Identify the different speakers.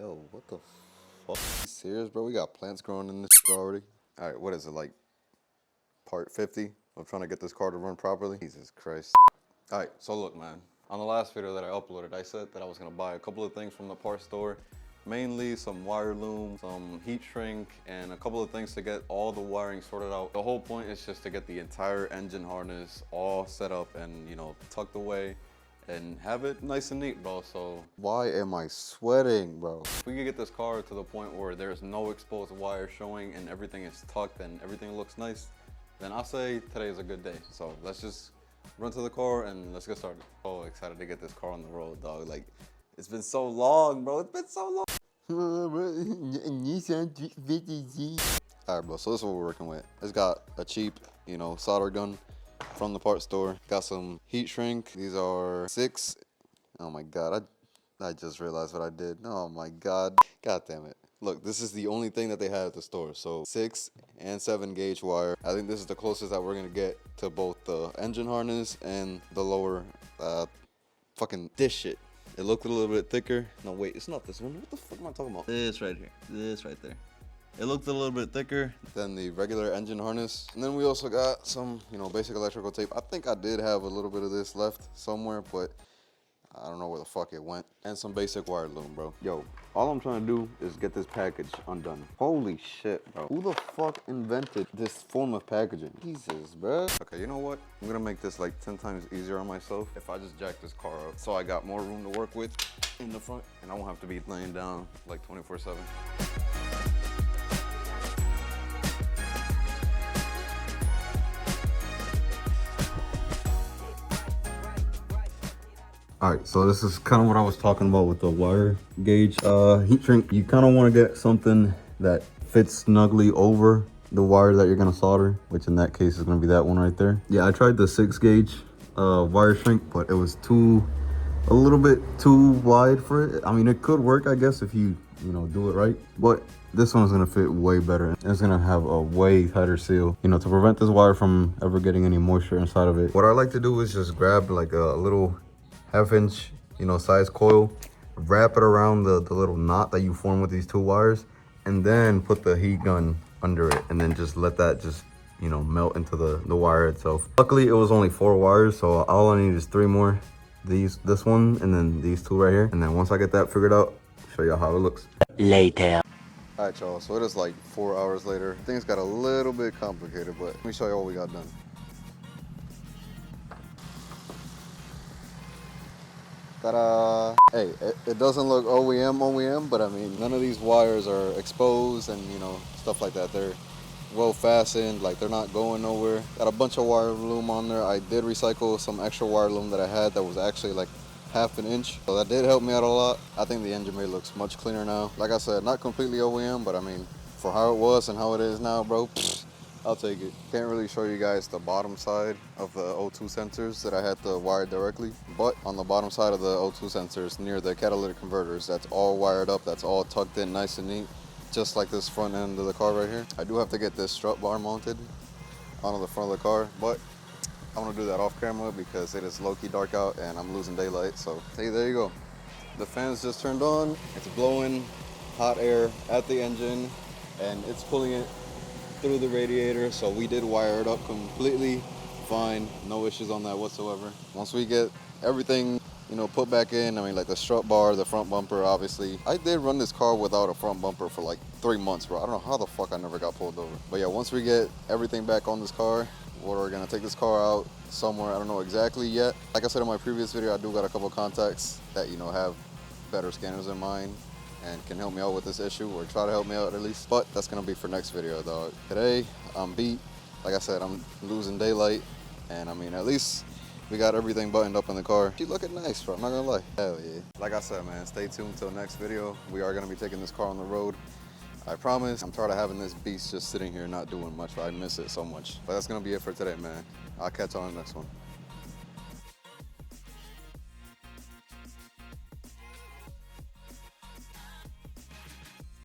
Speaker 1: Yo, what the fuck? You serious, bro? We got plants growing in this already. All right, what is it, like part 50 of trying to get this car to run properly? Jesus Christ. All right, so look, man. On the last video that I uploaded, I said that I was gonna buy a couple of things from the parts store. Mainly some wire loom, some heat shrink, and a couple of things to get all the wiring sorted out. The whole point is just to get the entire engine harness all set up and, you know, tucked away and have it nice and neat, bro. So why am I sweating, bro? If we could get this car to the point where there's no exposed wire showing and everything is tucked and everything looks nice, then I'll say today is a good day. So let's just run to the car and let's get started. So excited to get this car on the road, dog. Like, it's been so long, bro. It's been so long. Alright, bro, so this is what we're working with. It's got a cheap, you know, solder gun from the parts store. Got some heat shrink. These are 6. Oh my god, I just realized what I did. Oh my god. God damn it. Look, this is the only thing that they had at the store. So 6 and 7 gauge wire. I think this is the closest that we're gonna get to both the engine harness and the lower fucking this shit. It looked a little bit thicker. No, wait, it's not this one. What the fuck am I talking about? This right here. This right there. It looked a little bit thicker than the regular engine harness. And then we also got some, you know, basic electrical tape. I think I did have a little bit of this left somewhere, but I don't know where the fuck it went. And some basic wire loom, bro. Yo, all I'm trying to do is get this package undone. Holy shit, bro. Who the fuck invented this form of packaging? Jesus, bro. Okay, you know what? I'm gonna make this like 10 times easier on myself if I just jack this car up. So I got more room to work with in the front and I won't have to be laying down like 24/7. All right, so this is kind of what I was talking about with the wire gauge heat shrink. You kind of want to get something that fits snugly over the wire that you're gonna solder, which in that case is gonna be that one right there. Yeah, I tried the 6 gauge wire shrink, but it was a little bit too wide for it. I mean, it could work, I guess, if you do it right, but this one's gonna fit way better. And it's gonna have a way tighter seal, you know, to prevent this wire from ever getting any moisture inside of it. What I like to do is just grab like a little 1/2 inch, you know, size coil, wrap it around the little knot that you form with these 2 wires, and then put the heat gun under it, and then just let that just, you know, melt into the wire itself. Luckily, it was only 4 wires, so all I need is 3 more. This one, and then these 2 right here. And then once I get that figured out, I'll show y'all how it looks. Later. All right, y'all, so it is like 4 hours later. Things got a little bit complicated, but let me show you what we got done. Ta-da! Hey, it doesn't look OEM, but I mean, none of these wires are exposed and, you know, stuff like that. They're well fastened, like they're not going nowhere. Got a bunch of wire loom on there. I did recycle some extra wire loom that I had that was actually like 1/2 inch. So that did help me out a lot. I think the engine bay looks much cleaner now. Like I said, not completely OEM, but I mean, for how it was and how it is now, bro, I'll take it. Can't really show you guys the bottom side of the O2 sensors that I had to wire directly, but on the bottom side of the O2 sensors near the catalytic converters, that's all wired up, that's all tucked in nice and neat, just like this front end of the car right here. I do have to get this strut bar mounted onto the front of the car, but I'm gonna do that off camera because it is low-key dark out and I'm losing daylight. So hey, there you go. The fans just turned on. It's blowing hot air at the engine and it's pulling it through the radiator. So we did wire it up completely fine, no issues on that whatsoever. Once we get everything, you know, put back in, I mean, like the strut bar, the front bumper, obviously. I did run this car without a front bumper for like 3 months, bro. I don't know how the fuck I never got pulled over. But yeah, once we get everything back on this car, we're gonna take this car out somewhere. I don't know exactly yet. Like I said in my previous video, I do got a couple contacts that, you know, have better scanners than mine and can help me out with this issue, or try to help me out at least. But that's gonna be for next video, dog. Today, I'm beat. Like I said, I'm losing daylight. And I mean, at least we got everything buttoned up in the car. She looking nice, bro, I'm not gonna lie. Hell yeah. Like I said, man, stay tuned till next video. We are gonna be taking this car on the road. I promise. I'm tired of having this beast just sitting here not doing much. I miss it so much. But that's gonna be it for today, man. I'll catch you on the next one.